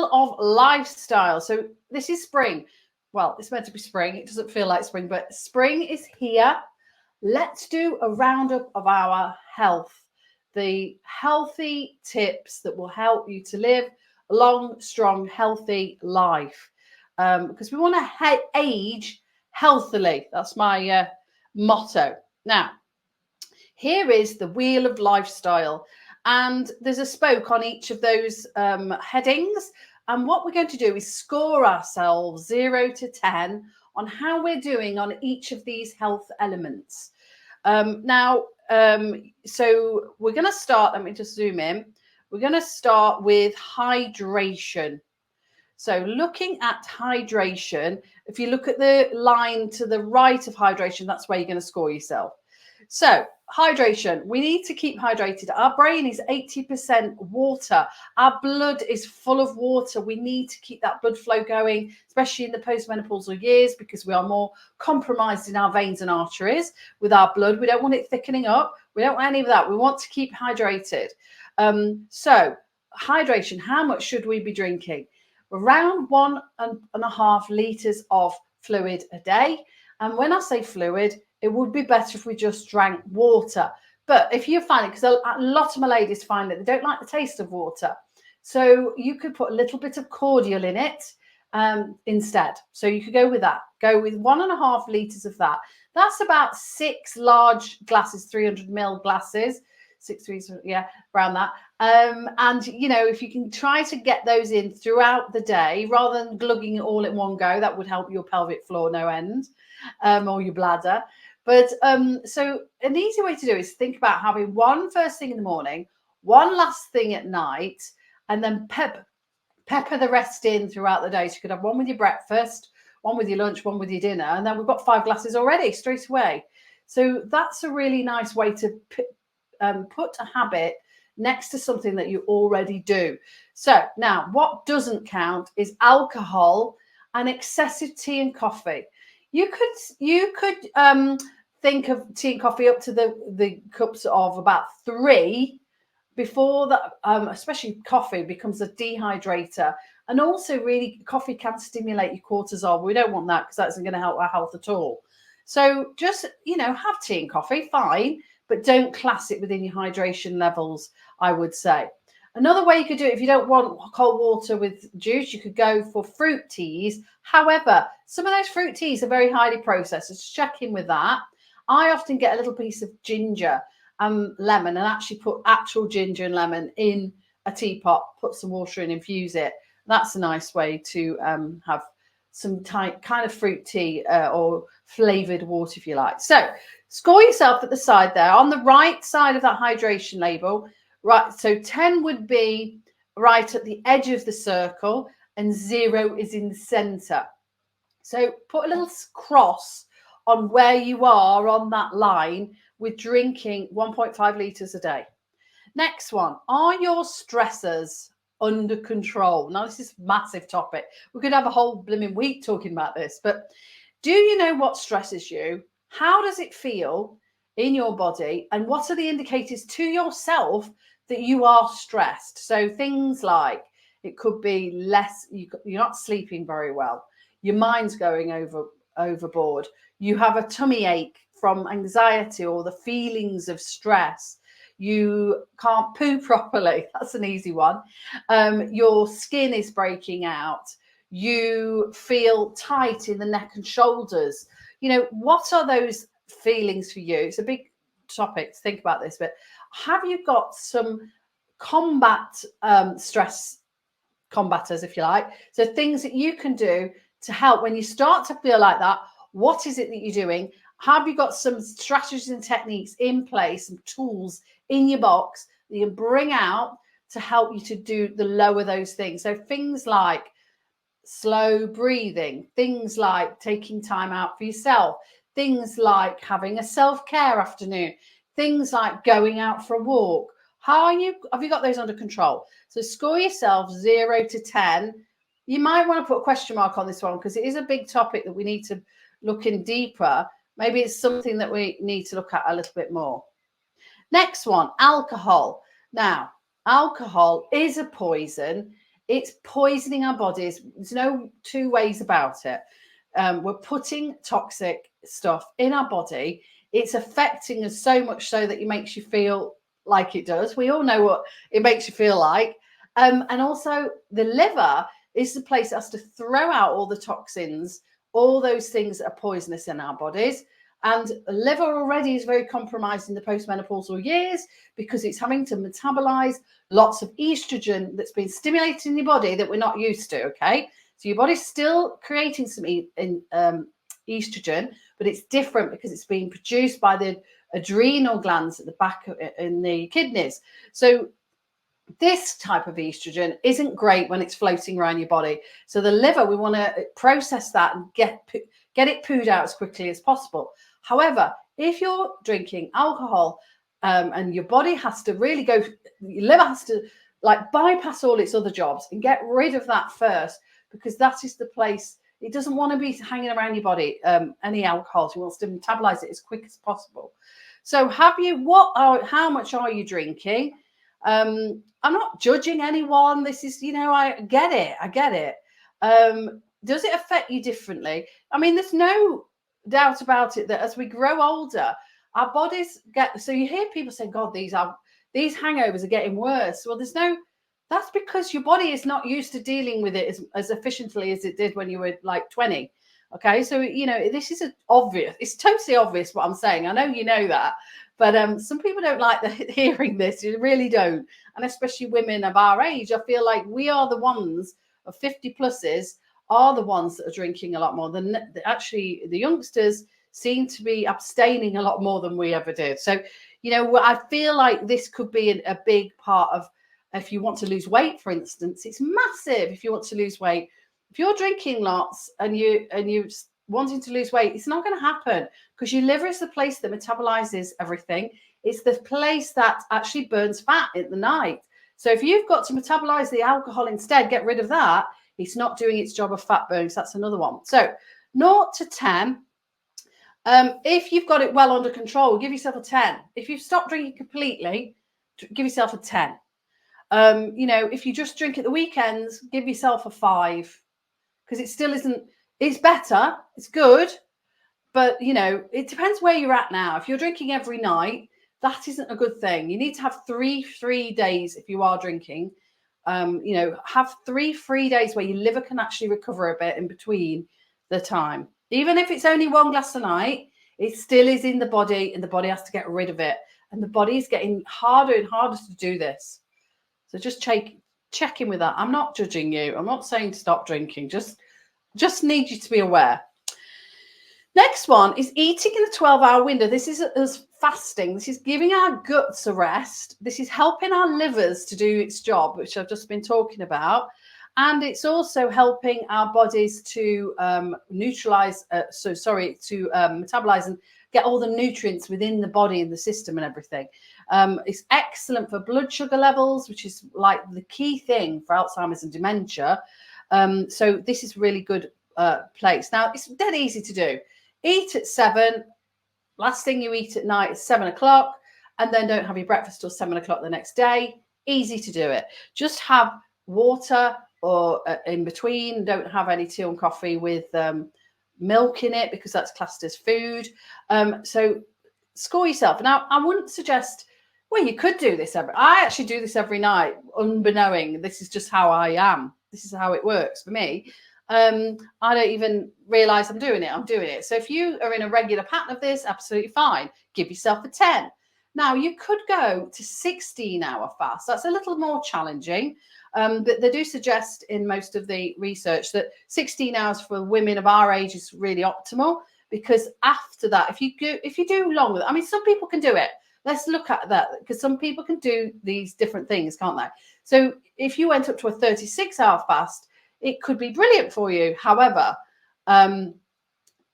Wheel of Lifestyle. So this is spring. Well, it's meant to be spring. It doesn't feel like spring, but spring is here. Let's do a roundup of our health, the healthy tips that will help you to live a long, strong, healthy life. Because we want to age healthily. That's my motto. Now, here is the Wheel of Lifestyle. And there's a spoke on each of those headings. And what we're going to do is score ourselves 0 to 10 on how we're doing on each of these health elements. So we're going to start, let me just zoom in. We're going to start with hydration. So looking at hydration, if you look at the line to the right of hydration, that's where you're going to score yourself. So hydration, we need to keep hydrated. Our brain is 80% water. Our blood is full of water. We need to keep that blood flow going, especially in the postmenopausal years, because we are more compromised in our veins and arteries with our blood. We don't want it thickening up. We don't want any of that. We want to keep hydrated. So hydration, how much should we be drinking? Around 1.5 litres of fluid a day. And when I say fluid, it would be better if we just drank water. But if you find it, because a lot of my ladies find that they don't like the taste of water. So you could put a little bit of cordial in it instead. So you could go with that. Go with 1.5 litres of that. That's about 6 large glasses, 300 ml glasses. 6 3, yeah, around that. And, you know, if you can try to get those in throughout the day, rather than glugging it all at one go, that would help your pelvic floor no end, or your bladder. But so an easy way to do is think about having one first thing in the morning, one last thing at night, and then pepper the rest in throughout the day. So you could have one with your breakfast, one with your lunch, one with your dinner, and then we've got 5 glasses already straight away. So that's a really nice way to put a habit next to something that you already do. So now what doesn't count is alcohol and excessive tea and coffee. You could think of tea and coffee up to the cups of about 3 before that, especially coffee becomes a dehydrator. And also really coffee can stimulate your cortisol. We don't want that because that isn't going to help our health at all. So just, you know, have tea and coffee, fine, but don't class it within your hydration levels, I would say. Another way you could do it, if you don't want cold water with juice, you could go for fruit teas. However, some of those fruit teas are very highly processed. So just check in with that. I often get a little piece of ginger and lemon and actually put actual ginger and lemon in a teapot, put some water in, infuse it. That's a nice way to have some kind of fruit tea or flavored water, if you like. So score yourself at the side there. On the right side of that hydration label, right, so 10 would be right at the edge of the circle and 0 is in the center. So put a little cross on where you are on that line with drinking 1.5 litres a day. Next one, are your stressors under control? Now, this is a massive topic. We could have a whole blooming week talking about this, but do you know what stresses you? How does it feel in your body? And what are the indicators to yourself that you are stressed? So things like it could be you're not sleeping very well. Your mind's going overboard. You have a tummy ache from anxiety or the feelings of stress. You can't poo properly. That's an easy one. Your skin is breaking out. You feel tight in the neck and shoulders. You know, what are those feelings for you? It's a big topic to think about this, but have you got some stress combaters, if you like? So things that you can do to help when you start to feel like that. What is it that you're doing? Have you got some strategies and techniques in place, some tools in your box that you can bring out to help you to lower those things? So things like slow breathing, things like taking time out for yourself, things like having a self-care afternoon, things like going out for a walk. Have you got those under control? So score yourself 0 to 10. You might want to put a question mark on this one because it is a big topic that we need to look in deeper. Maybe it's something that we need to look at a little bit more. Next one, alcohol. Now, alcohol is a poison. It's poisoning our bodies. There's no two ways about it. We're putting toxic stuff in our body. It's affecting us so much so that it makes you feel like it does. We all know what it makes you feel like. And also the liver is the place that has to throw out all the toxins, all those things that are poisonous in our bodies. And the liver already is very compromised in the postmenopausal years because it's having to metabolize lots of estrogen that's been stimulated in your body that we're not used to, okay? So your body's still creating some estrogen, but it's different because it's being produced by the adrenal glands at the back in the kidneys. So this type of estrogen isn't great when it's floating around your body. So the liver, we want to process that and get it pooed out as quickly as possible. However, if you're drinking alcohol and your body has to really go, your liver has to like bypass all its other jobs and get rid of that first, because that is the place. It doesn't want to be hanging around your body, any alcohol. It wants to metabolize it as quick as possible. So how much are you drinking? I'm not judging anyone. This is, I get it. Does it affect you differently? I mean, there's no doubt about it that as we grow older, our bodies so you hear people say, God, these hangovers are getting worse. Well, that's because your body is not used to dealing with it as efficiently as it did when you were like 20. Okay. So, this is obvious. It's totally obvious what I'm saying. I know you know that, but some people don't like hearing this. You really don't. And especially women of our age, I feel like we are the ones of 50 pluses are the ones that are drinking a lot more than actually the youngsters seem to be abstaining a lot more than we ever did. So, I feel like this could be a big part of, if you want to lose weight, for instance, it's massive. If you want to lose weight, if you're drinking lots and you're wanting to lose weight, it's not going to happen because your liver is the place that metabolizes everything. It's the place that actually burns fat at the night. So if you've got to metabolize the alcohol instead, get rid of that. It's not doing its job of fat burning. So that's another one. So 0 to 10. If you've got it well under control, give yourself a 10. If you've stopped drinking completely, give yourself a 10. If you just drink at the weekends, give yourself a 5 because it still isn't. It's better. It's good. But, it depends where you're at now. If you're drinking every night, that isn't a good thing. You need to have three days if you are drinking. Have 3 free days where your liver can actually recover a bit in between the time. Even if it's only 1 glass a night, it still is in the body and the body has to get rid of it. And the body is getting harder and harder to do this. So just check in with that. I'm not judging you. I'm not saying stop drinking. Just need you to be aware. Next one is eating in a 12-hour window. This is as fasting. This is giving our guts a rest. This is helping our livers to do its job, which I've just been talking about. And it's also helping our bodies to metabolize and get all the nutrients within the body and the system and everything. It's excellent for blood sugar levels, which is like the key thing for Alzheimer's and dementia. So this is really good place. Now, it's dead easy to do. Eat at 7. Last thing you eat at night is 7 o'clock, and then don't have your breakfast till 7 o'clock the next day. Easy to do it. Just have water or in between. Don't have any tea and coffee with milk in it because that's classed as food. So score yourself. Now, I wouldn't suggest, well, you could do this I actually do this every night, unbeknowing. This is just how I am. This is how it works for me. I don't even realize I'm doing it. I'm doing it. So if you are in a regular pattern of this, absolutely fine. Give yourself a 10. Now, you could go to 16-hour fast. That's a little more challenging. But they do suggest in most of the research that 16 hours for women of our age is really optimal, because after that, if you do longer, I mean, some people can do it. Let's look at that, because some people can do these different things, can't they? So if you went up to a 36-hour fast, it could be brilliant for you. However,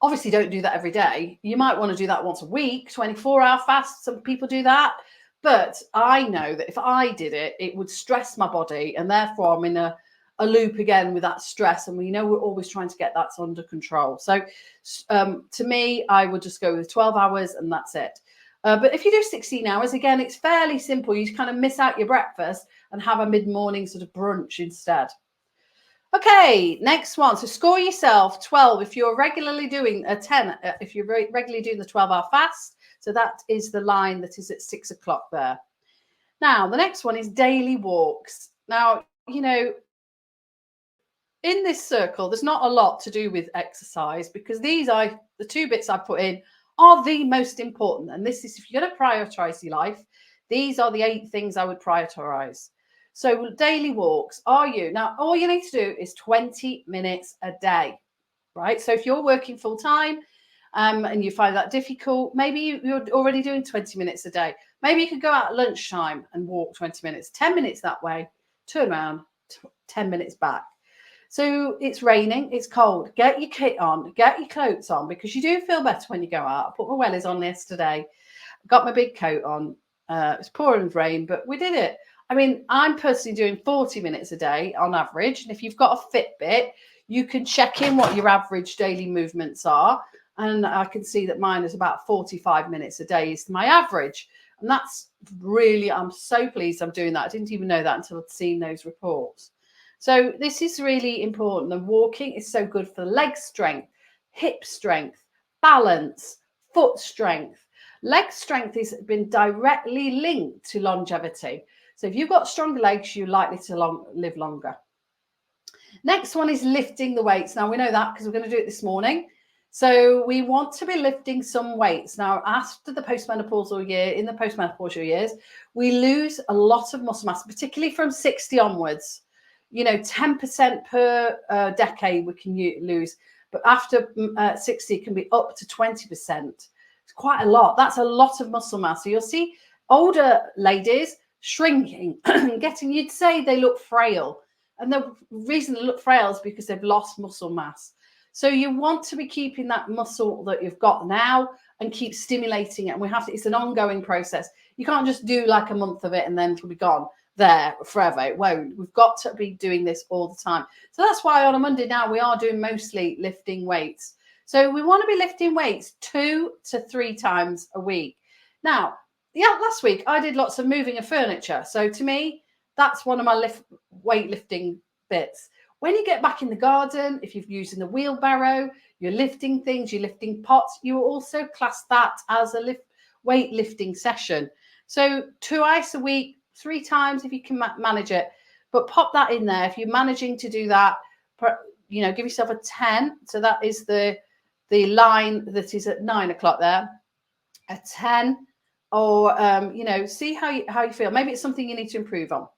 obviously don't do that every day. You might want to do that once a week, 24-hour fast. Some people do that. But I know that if I did it, it would stress my body. And therefore, I'm in a loop again with that stress. And we know we're always trying to get that under control. So to me, I would just go with 12 hours and that's it. But if you do 16 hours, again, it's fairly simple. You kind of miss out your breakfast and have a mid-morning sort of brunch instead. Okay, next one. So score yourself 12 if you're regularly doing a 10, if you're regularly doing the 12-hour fast. So that is the line that is at 6 o'clock there. Now, the next one is daily walks. Now, you know, in this circle, there's not a lot to do with exercise because the two bits I put in are the most important. And this is, if you're going to prioritize your life, these are the 8 things I would prioritize. So daily walks, now all you need to do is 20 minutes a day, right? So if you're working full time and you find that difficult, maybe you're already doing 20 minutes a day. Maybe you could go out at lunchtime and walk 20 minutes, 10 minutes that way, turn around, 10 minutes back. So it's raining, it's cold. Get your kit on, get your coats on, because you do feel better when you go out. I put my wellies on yesterday, got my big coat on. It was pouring rain, but we did it. I mean, I'm personally doing 40 minutes a day on average. And if you've got a Fitbit, you can check in what your average daily movements are. And I can see that mine is about 45 minutes a day is my average. And that's really, I'm so pleased I'm doing that. I didn't even know that until I'd seen those reports. So this is really important. And walking is so good for leg strength, hip strength, balance, foot strength. Leg strength has been directly linked to longevity. So if you've got stronger legs, you're likely to live longer. Next one is lifting the weights. Now we know that because we're going to do it this morning. So we want to be lifting some weights. Now, after the postmenopausal year, in the postmenopausal years, we lose a lot of muscle mass, particularly from 60 onwards. 10% per decade we can lose, but after 60 it can be up to 20%. It's quite a lot. That's a lot of muscle mass. So you'll see older ladies shrinking, you'd say they look frail. And the reason they look frail is because they've lost muscle mass. So you want to be keeping that muscle that you've got now and keep stimulating it. And it's an ongoing process. You can't just do like a month of it and then it'll be gone there forever. It won't. We've got to be doing this all the time. So that's why on a Monday now we are doing mostly lifting weights. So we want to be lifting weights 2 to 3 times a week. Now, last week I did lots of moving of furniture. So to me, that's one of my weightlifting bits. When you get back in the garden, if you're using the wheelbarrow, you're lifting things, you're lifting pots, you will also class that as a weightlifting session. So twice a week, 3 times if you can manage it, but pop that in there. If you're managing to do that, give yourself a 10. So that is the line that is at 9 o'clock there, a 10, or see how you feel. Maybe it's something you need to improve on.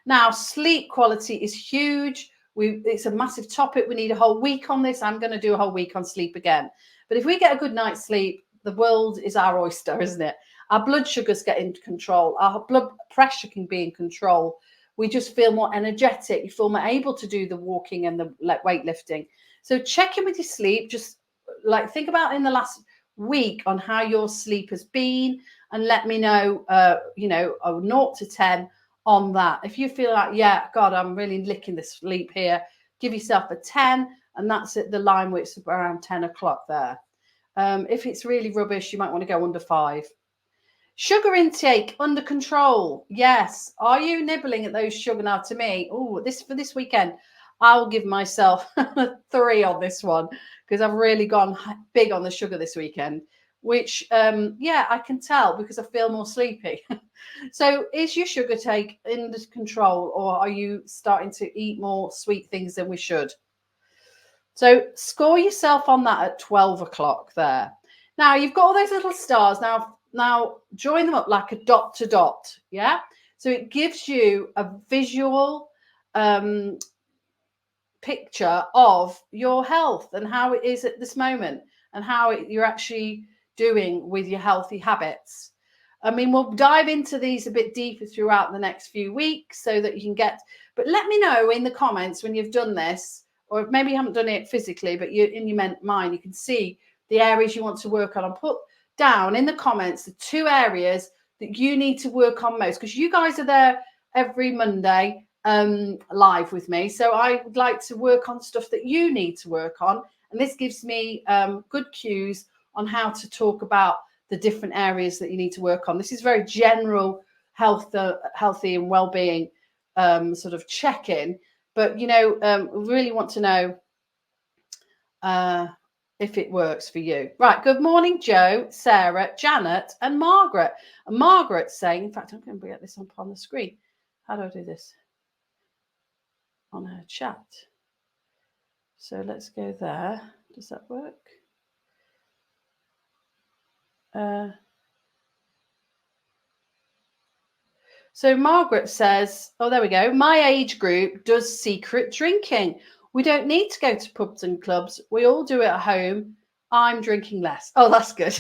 Now, sleep quality is huge. It's a massive topic. We need a whole week on this. I'm going to do a whole week on sleep again. But if we get a good night's sleep, the world is our oyster, isn't it? Our blood sugars get into control. Our blood pressure can be in control. We just feel more energetic. You feel more able to do the walking and the weightlifting. So check in with your sleep. Just think about in the last week on how your sleep has been and let me know, a 0 to 10 on that. If you feel like, yeah, God, I'm really licking the sleep here, give yourself a 10, and that's at the line where it's around 10 o'clock there. If it's really rubbish, you might want to go under 5. Sugar intake under control. Yes. Are you nibbling at those sugar? Now, to me, for this weekend, I'll give myself 3 on this one because I've really gone big on the sugar this weekend, which, I can tell because I feel more sleepy. So is your sugar take under control, or are you starting to eat more sweet things than we should? So score yourself on that at 12 o'clock there. Now, you've got all those little stars. Now join them up like a dot to dot, yeah? So it gives you a visual picture of your health and how it is at this moment and how you're actually doing with your healthy habits. I mean, we'll dive into these a bit deeper throughout the next few weeks so that you can but let me know in the comments when you've done this, or maybe you haven't done it physically, but in your mind, you can see the areas you want to work on, and put down in the comments the 2 areas that you need to work on most, because you guys are there every Monday live with me. So I would like to work on stuff that you need to work on. And this gives me good cues on how to talk about the different areas that you need to work on. This is very general healthy and well-being sort of check-in. But, we really want to know if it works for you. Right. Good morning, Joe, Sarah, Janet, and Margaret. And Margaret's saying, in fact, I'm going to get this up on the screen. How do I do this? On her chat. So let's go there. Does that work? So Margaret says, oh, there we go. My age group does secret drinking. We don't need to go to pubs and clubs. We all do it at home. I'm drinking less. Oh, that's good.